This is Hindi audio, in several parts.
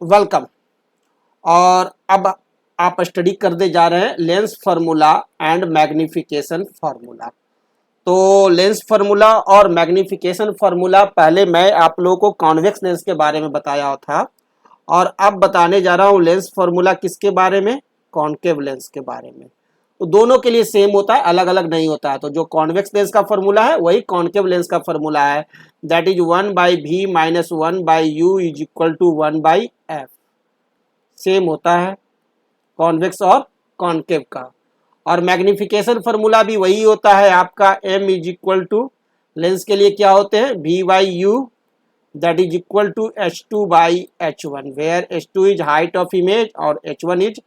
वेलकम। और अब आप स्टडी करते जा रहे हैं lens formula and magnification formula. तो लेंस फार्मूला और मैग्निफिकेशन फार्मूला पहले मैं आप लोगों को कॉन्वेक्स लेंस के बारे में बताया था, और अब बताने जा रहा हूँ लेंस फार्मूला किसके बारे में, कॉन्केव लेंस के बारे में। तो दोनों के लिए सेम होता है, अलग अलग नहीं होता है। तो जो कॉन्वेक्स लेंस का फार्मूला है वही कॉन्केव लेंस का फार्मूला है, that is 1/v minus 1/u is equal to 1/f। Same होता है कॉन्वेक्स और कॉन्केव का। और मैग्निफिकेशन फार्मूला भी वही होता है आपका, m is equal to lens के लिए क्या होते हैं, v/u that is equal to h2/h1, where h2 is height of image और h1 is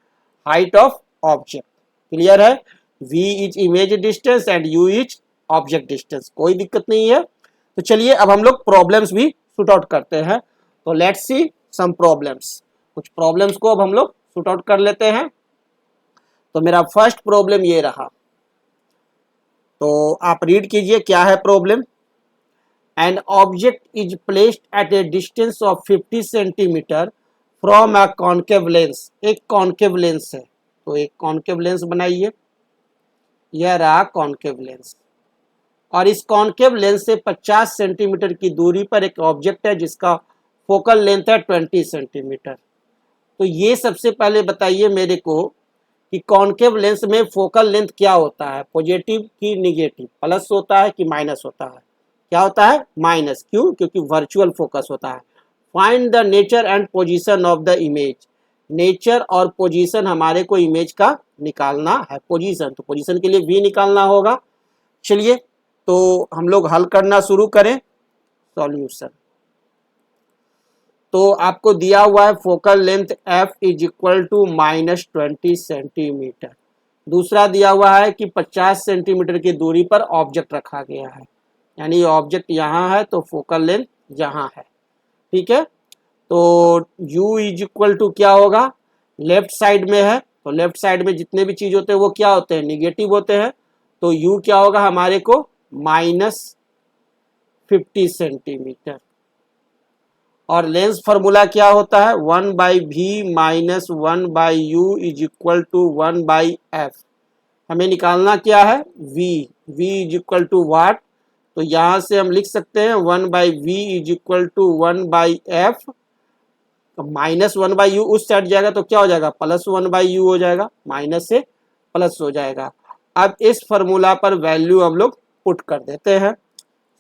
height of object. Clear है? v is image distance and u is object distance. कोई दिक्कत नहीं है। तो चलिए अब हम लोग प्रॉब्लम्स भी शूट आउट करते हैं। तो लेट्स सी सम प्रॉब्लम्स। कुछ प्रॉब्लम्स को अब हम लोग शूट आउट कर लेते हैं। तो मेरा फर्स्ट प्रॉब्लम ये रहा, तो आप रीड कीजिए क्या है problem. An object is placed at a distance of 50 centimetre from a concave lens. एक कॉन्केव लेंस है, तो एक कॉन्केव लेंस बनाइए। यह रहा कॉन्केव लेंस, और इस कॉन्केव लेंस से 50 सेंटीमीटर की दूरी पर एक ऑब्जेक्ट है जिसका फोकल लेंथ है 20 सेंटीमीटर। तो ये सबसे पहले बताइए मेरे को कि कॉन्केव लेंस में फोकल लेंथ क्या होता है, पॉजिटिव की निगेटिव, प्लस होता है कि माइनस होता है? क्या होता है? माइनस। क्यों? क्योंकि वर्चुअल फोकस होता है। Find the nature and position of the image. Nature और पोजीशन हमारे को इमेज का निकालना है। पोजीशन, तो पोजीशन के लिए v निकालना होगा। चलिए तो हम लोग हल करना शुरू करें। सॉल्यूशन, तो आपको दिया हुआ है focal length f is equal to -20 centimetre. दूसरा दिया हुआ है कि 50 सेंटीमीटर की दूरी पर ऑब्जेक्ट रखा गया है, यानी ऑब्जेक्ट यहाँ है तो फोकल लेंथ यहाँ है। ठीक है, तो u इज इक्वल टू क्या होगा, लेफ्ट साइड में है तो लेफ्ट साइड में जितने भी चीज होते हैं वो क्या होते हैं, निगेटिव होते हैं। तो u क्या होगा हमारे को, -50 सेंटीमीटर। और लेंस फार्मूला क्या होता है, 1/v minus 1/u is equal to 1/f। हमें निकालना क्या है, v। v is equal to what, तो यहां से हम लिख सकते हैं 1/v is equal to 1/f। -1/u उस साइड जाएगा तो क्या हो जाएगा, +1/u हो जाएगा, माइनस से प्लस हो जाएगा। अब इस फार्मूला पर वैल्यू हम लोग पुट कर देते हैं।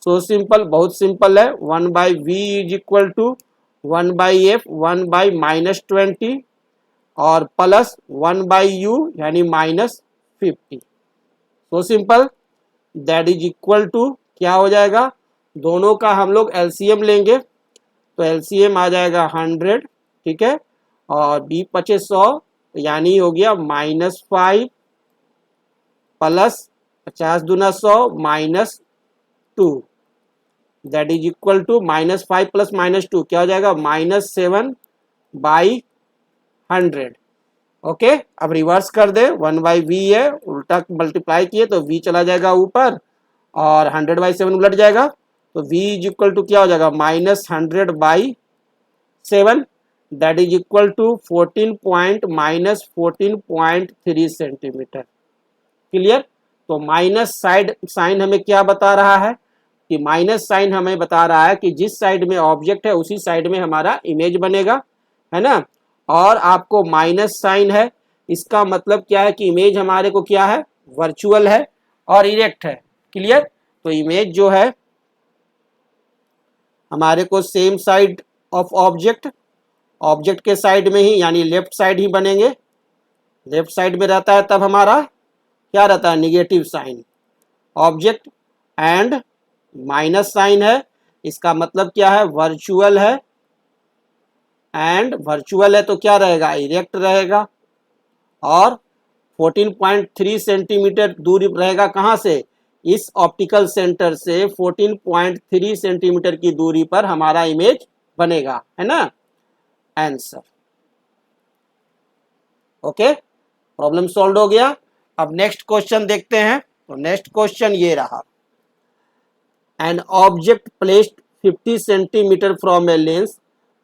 सो सिंपल, बहुत सिंपल है। 1/v is equal to 1/f 1/-20 और प्लस 1/u यानी -50। So simple, that is equal to क्या हो जाएगा, दोनों का हम लोग एलसीएम लेंगे तो एलसीएम आ जाएगा 100। ठीक है, और b पचे 100 यानी हो गया -5 प्लस 50 दूना 100 -2, that is equal to -5 plus -2 क्या हो जाएगा, -7/100। ओके, अब रिवर्स कर दे, 1/v है, उल्टा मल्टीप्लाई किए तो v चला जाएगा ऊपर और 100/7 उलट जाएगा, तो v इज इक्वल टू क्या हो जाएगा, -100/7, that is equal to 14.3 centimetre. Clear? तो माइनस साइड साइन हमें क्या बता रहा है, कि माइनस साइन हमें बता रहा है कि जिस साइड में ऑब्जेक्ट है उसी साइड में हमारा इमेज बनेगा, है ना। और आपको माइनस साइन है, इसका मतलब क्या है कि इमेज हमारे को क्या है, वर्चुअल है और इरेक्ट है। क्लियर? तो इमेज जो है हमारे को same side of object, object के साइड में ही यानी लेफ्ट साइड ही बनेंगे। लेफ्ट साइड में रहता है तब हमारा क्या रहता है, negative sign. Object and minus sign है, इसका मतलब क्या है, वर्चुअल है, एंड वर्चुअल है तो क्या रहेगा, इरेक्ट रहेगा। और 14.3 सेंटीमीटर दूरी रहेगा कहां से, इस ऑप्टिकल सेंटर से 14.3 सेंटीमीटर की दूरी पर हमारा इमेज बनेगा, है ना। आंसर। ओके, प्रॉब्लम सॉल्व हो गया। अब नेक्स्ट क्वेश्चन देखते हैं। तो नेक्स्ट क्वेश्चन ये रहा, an object placed 50 centimetre from a lens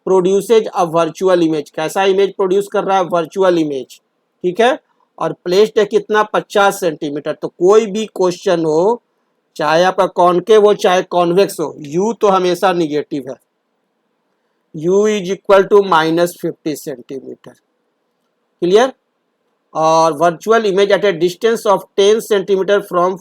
produces a virtual image, कैसा इमेज प्रोड्यूस कर रहा है, वर्चुअल इमेज, ठीक है, और प्लेस्ड है कितना, 50 सेंटीमीटर। तो कोई भी क्वेश्चन हो, चाहे आपका कॉनकेव हो चाहे कॉन्वेक्स हो, यू तो हमेशा निगेटिव है, u is equal to -50 centimetre, clear. और virtual image at a distance of 10 centimetre from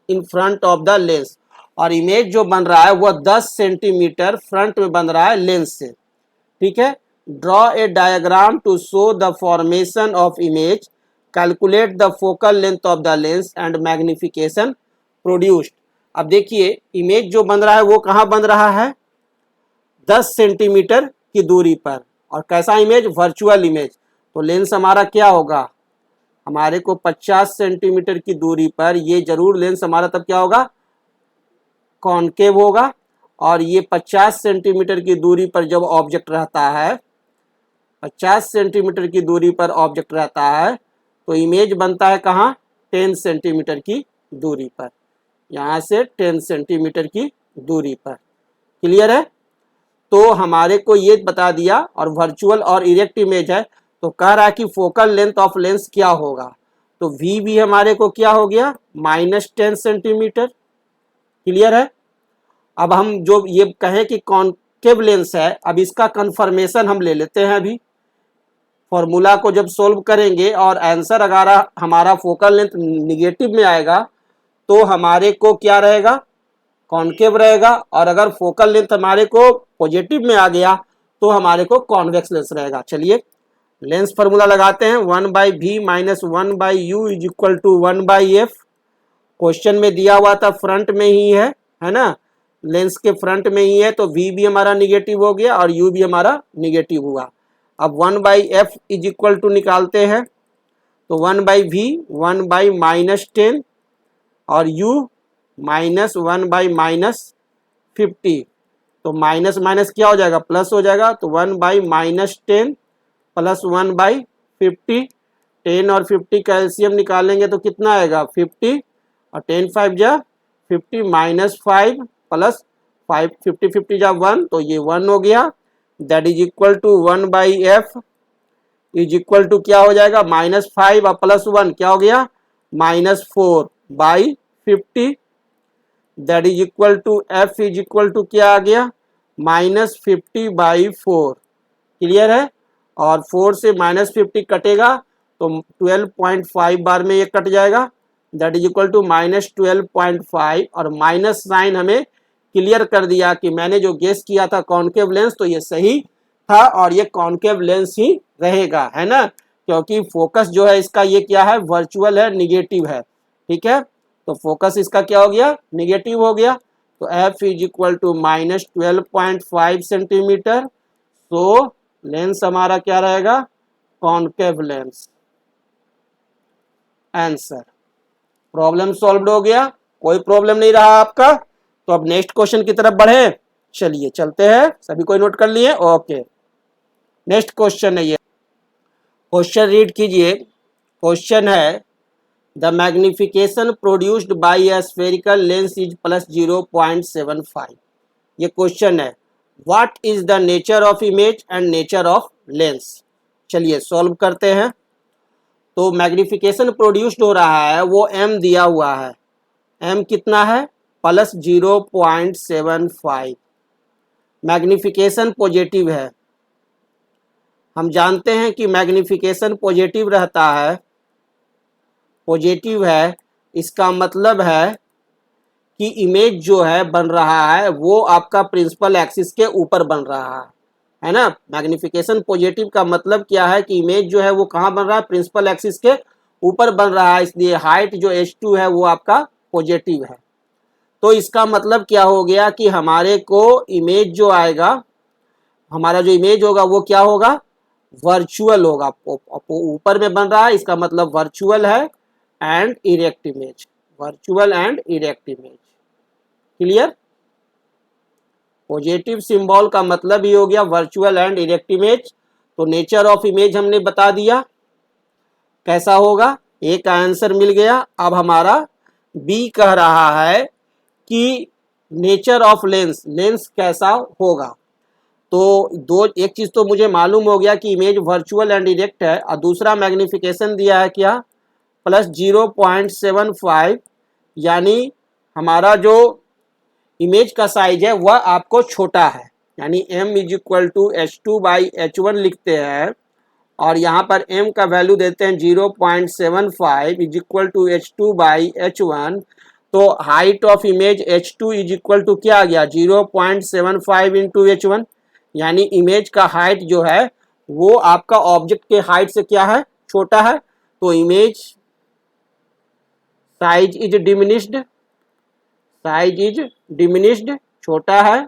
in front of the lens, और इमेज जो बन रहा है वो 10 सेंटीमीटर फ्रंट में बन रहा है लेंस से, ठीक है। Draw a diagram to show the formation of image, calculate the focal length of the lens and magnification produced. अब देखिए इमेज जो बन रहा है वो कहाँ बन रहा है, 10 सेंटीमीटर की दूरी पर, और कैसा इमेज, वर्चुअल इमेज। तो लेंस हमारा क्या होगा, हमारे को 50 सेंटीमीटर की दूरी पर, ये जरूर लेंस हमारा तब क्या होगा, कॉनकेव होगा। और ये 50 सेंटीमीटर की दूरी पर जब ऑब्जेक्ट रहता है, 50 सेंटीमीटर की दूरी पर ऑब्जेक्ट रहता है, तो इमेज बनता है कहाँ, 10 सेंटीमीटर की दूरी पर, यहाँ से 10 सेंटीमीटर की दूरी पर, क्लियर है। तो हमारे को ये बता दिया, और वर्चुअल और इरेक्ट इमेज है, तो कह रहा है कि फोकल लेंथ ऑफ लेंस क्या होगा, तो v भी हमारे को क्या हो गया, -10 सेंटीमीटर, क्लियर है। अब हम जो ये कहें कि कॉनकेव लेंस है, अब इसका कंफर्मेशन हम ले लेते हैं अभी। फॉर्मूला को जब सोल्व करेंगे और आंसर अगर हमारा फोकल लेंथ निगेटिव में आएगा तो हमारे को क्या रहेगा, कॉनकेव रहेगा, और अगर फोकल लेंथ हमारे को पॉजिटिव में आ गया तो हमारे को कॉन्वेक्स लेंस रहेगा। चलिए लेंस फार्मूला लगाते हैं, 1/v - 1/u is equal to 1/f। Question में दिया हुआ था फ्रंट में ही है ना, लेंस के फ्रंट में ही है, तो v भी हमारा निगेटिव हो गया और u भी हमारा निगेटिव हुआ। अब 1/f इज इक्वल टू निकालते हैं, तो 1/v 1/-10 और u -1/-50, तो माइनस माइनस क्या हो जाएगा, प्लस हो जाएगा, तो 1/-10 प्लस 1/50, 10 और 50 का एलसीएम निकालेंगे तो कितना आएगा, 50, और 10 5 जा 50 -5 प्लस 5, 50 50 जा 1, तो ये 1 हो गया। That is equal to 1/f is equal to क्या हो जाएगा, -5 और +1 क्या हो गया, -4/50। That is equal to f is equal to क्या आ गया, -50/4, क्लियर है। और 4 से -50 कटेगा तो 12.5 बार में ये कट जाएगा, दैट इज इक्वल टू -12.5, और माइनस साइन हमें क्लियर कर दिया कि मैंने जो गेस किया था कॉनकेव लेंस, तो ये सही था और ये कॉनकेव लेंस ही रहेगा, है ना, क्योंकि फोकस जो है इसका ये क्या है, वर्चुअल है, निगेटिव है, ठीक है। तो फोकस इसका क्या हो गया, निगेटिव हो गया, तो f is equal to -12.5 centimetre. तो लेंस हमारा क्या रहेगा, concave lens. Answer, problem solved हो गया, कोई प्रॉब्लम नहीं रहा आपका। तो अब नेक्स्ट क्वेश्चन की तरफ बढ़े, चलिए चलते हैं, सभी कोई नोट कर लिए, ओके। नेक्स्ट क्वेश्चन है ये, क्वेश्चन रीड कीजिए। क्वेश्चन है the magnification produced by a spherical lens is +0.75। ये क्वेश्चन है, what is the nature of image and nature of lens. चलिए सॉल्व करते हैं। तो मैग्निफिकेशन प्रोड्यूस्ड हो रहा है, वो m दिया हुआ है, m कितना है, +0.75। मैग्निफिकेशन पॉजिटिव है, हम जानते हैं कि मैग्निफिकेशन पॉजिटिव रहता है, पॉजिटिव है, इसका मतलब है कि इमेज जो है बन रहा है वो आपका प्रिंसिपल एक्सिस के ऊपर बन रहा है ना। मैग्निफिकेशन पॉजिटिव का मतलब क्या है कि इमेज जो है वो कहाँ बन रहा है, प्रिंसिपल एक्सिस के ऊपर बन रहा है, इसलिए हाइट जो h2 है वो आपका पॉजिटिव है। तो इसका मतलब क्या हो गया कि हमारे को इमेज जो आएगा, हमारा जो इमेज होगा वो क्या होगा, वर्चुअल होगा, ऊपर में बन रहा है, इसका मतलब वर्चुअल है and erect image, virtual and erect image, clear. Positive symbol का मतलब ही हो गया वर्चुअल एंड इरेक्ट इमेज। तो नेचर ऑफ इमेज हमने बता दिया कैसा होगा, एक आंसर मिल गया। अब हमारा बी कह रहा है कि नेचर ऑफ लेंस, लेंस कैसा होगा। तो दो, एक चीज तो मुझे मालूम हो गया कि इमेज वर्चुअल एंड इरेक्ट है, और दूसरा मैग्निफिकेशन दिया है क्या, प्लस 0.75, यानी हमारा जो इमेज का साइज है वह आपको छोटा है, यानी m is equal to h2/h1 लिखते हैं, और यहाँ पर m का वैल्यू देते हैं 0.75 इज इक्वल टू h2/h1। तो height of image h2 is equal to क्या आ गया, 0.75 इंटू h1, यानी इमेज का हाइट जो है वो आपका ऑब्जेक्ट के हाइट से क्या है, छोटा है। तो इमेज साइज इज डिमिनिश्ड, छोटा है,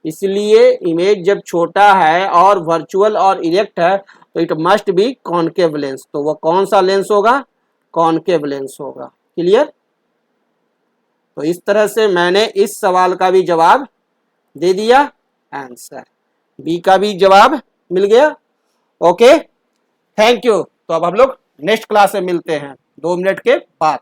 इसलिए इमेज जब छोटा है और वर्चुअल और इरेक्ट है तो it must be concave lens. तो वह कौन सा लेंस होगा, कॉनकेव लेंस होगा। क्लियर। तो इस तरह से मैंने इस सवाल का भी जवाब दे दिया, आंसर बी का भी जवाब मिल गया। Okay, thank you. तो अब हम लोग नेक्स्ट क्लास में मिलते हैं 2 मिनट के बाद।